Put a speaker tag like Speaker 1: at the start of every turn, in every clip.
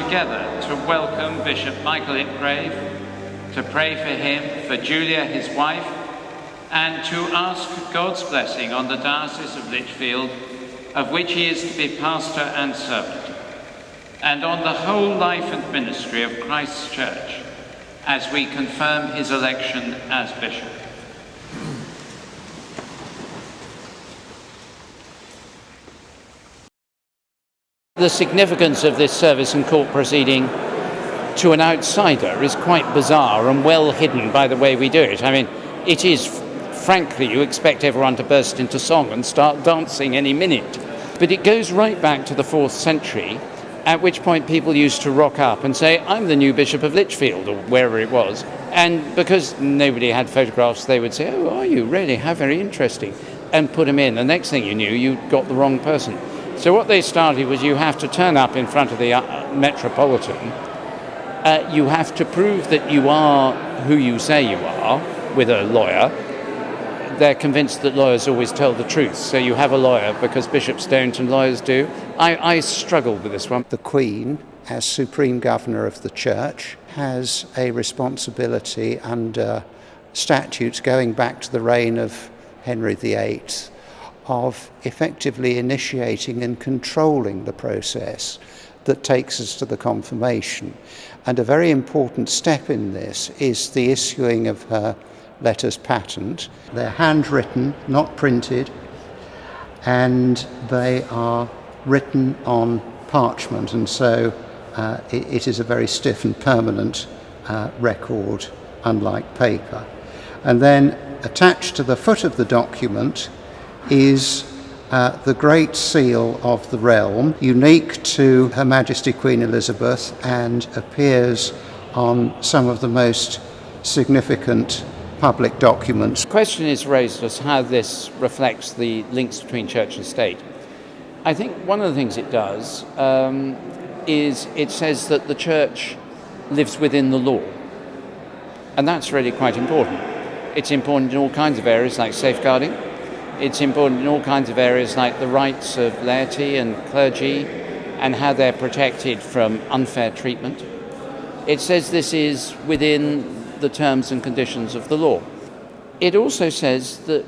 Speaker 1: together to welcome Bishop Michael Ipgrave, to pray for him, for Julia, his wife, and to ask God's blessing on the Diocese of Lichfield, of which he is to be pastor and servant, and on the whole life and ministry of Christ's Church, as we confirm his election as bishop.
Speaker 2: The significance of this service and court proceeding to an outsider is quite bizarre and well hidden by the way we do it. I mean, it is, frankly, you expect everyone to burst into song and start dancing any minute. But it goes right back to the 4th century, at which point people used to rock up and say, I'm the new Bishop of Lichfield, or wherever it was. And because nobody had photographs, they would say, oh, are you really? How very interesting. And put them in. The next thing you knew, you got the wrong person. So what they started was you have to turn up in front of the Metropolitan. You have to prove that you are who you say you are with a lawyer. They're convinced that lawyers always tell the truth. So you have a lawyer because bishops don't and lawyers do. I struggled with this one.
Speaker 3: The Queen, as Supreme Governor of the Church, has a responsibility under statutes going back to the reign of Henry VIII of effectively initiating and controlling the process that takes us to the confirmation. And a very important step in this is the issuing of her letters patent. They're handwritten, not printed, and they are written on parchment, and so it is a very stiff and permanent record, unlike paper. And then attached to the foot of the document is the Great Seal of the realm, unique to Her Majesty Queen Elizabeth, and appears on some of the most significant public documents.
Speaker 2: The question is raised as how this reflects the links between church and state. I think one of the things it does is it says that the church lives within the law, and that's really quite important. It's important in all kinds of areas like safeguarding. It's important in all kinds of areas like the rights of laity and clergy and how they're protected from unfair treatment. It says this is within the terms and conditions of the law. It also says that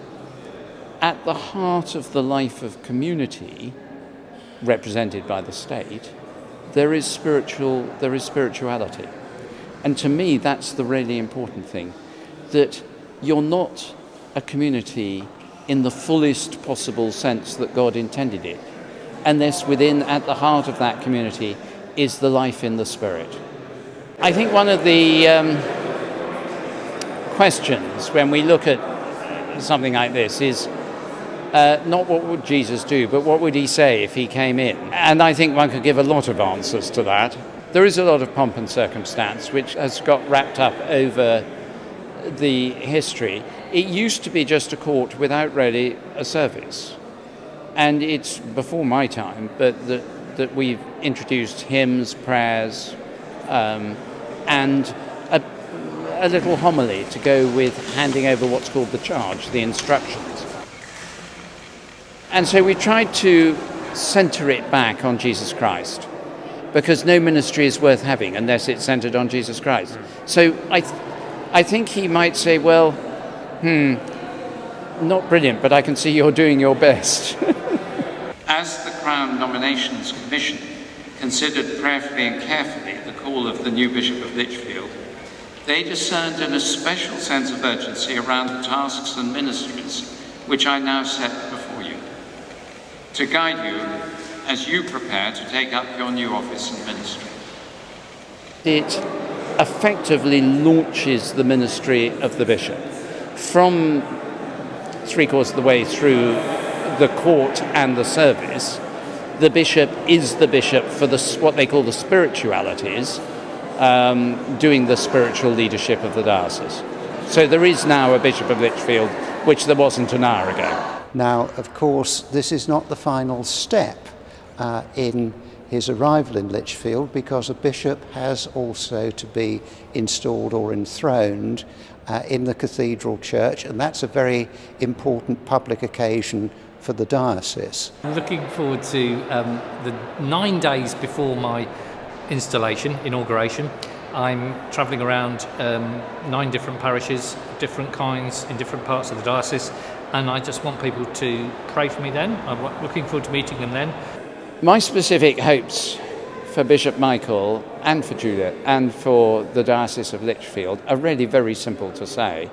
Speaker 2: at the heart of the life of community, represented by the state, there is spirituality. And to me, that's the really important thing, that you're not a community in the fullest possible sense that God intended it, unless within, at the heart of that community, is the life in the Spirit. I think one of the questions when we look at something like this is not what would Jesus do, but what would he say if he came in? And I think one could give a lot of answers to that. There is a lot of pomp and circumstance which has got wrapped up over the history. It used to be just a court without really a service. And it's before my time, but that we've introduced hymns, prayers, and a little homily to go with handing over what's called the charge, the instructions. And so we tried to centre it back on Jesus Christ, because no ministry is worth having unless it's centred on Jesus Christ. So I think he might say, well, not brilliant, but I can see you're doing your best.
Speaker 1: As the Crown Nominations Commission considered prayerfully and carefully the call of the new Bishop of Lichfield, they discerned an especial sense of urgency around the tasks and ministries which I now set before you, to guide you as you prepare to take up your new office and ministry.
Speaker 2: It effectively launches the ministry of the bishop from three-quarters of the way through the court and the service. The bishop is the bishop for what they call the spiritualities, doing the spiritual leadership of the diocese. So there is now a Bishop of Lichfield, which there wasn't an hour ago.
Speaker 3: Now, of course, this is not the final step in his arrival in Lichfield, because a bishop has also to be installed or enthroned in the cathedral church, and that's a very important public occasion for the diocese.
Speaker 4: I'm looking forward to the 9 days before my inauguration. I'm travelling around 9 different parishes, different kinds, in different parts of the diocese, and I just want people to pray for me then. I'm looking forward to meeting them then.
Speaker 2: My specific hopes for Bishop Michael and for Julia and for the Diocese of Lichfield are really very simple to say.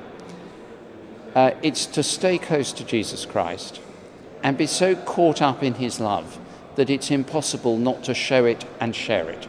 Speaker 2: It's to stay close to Jesus Christ and be so caught up in his love that it's impossible not to show it and share it.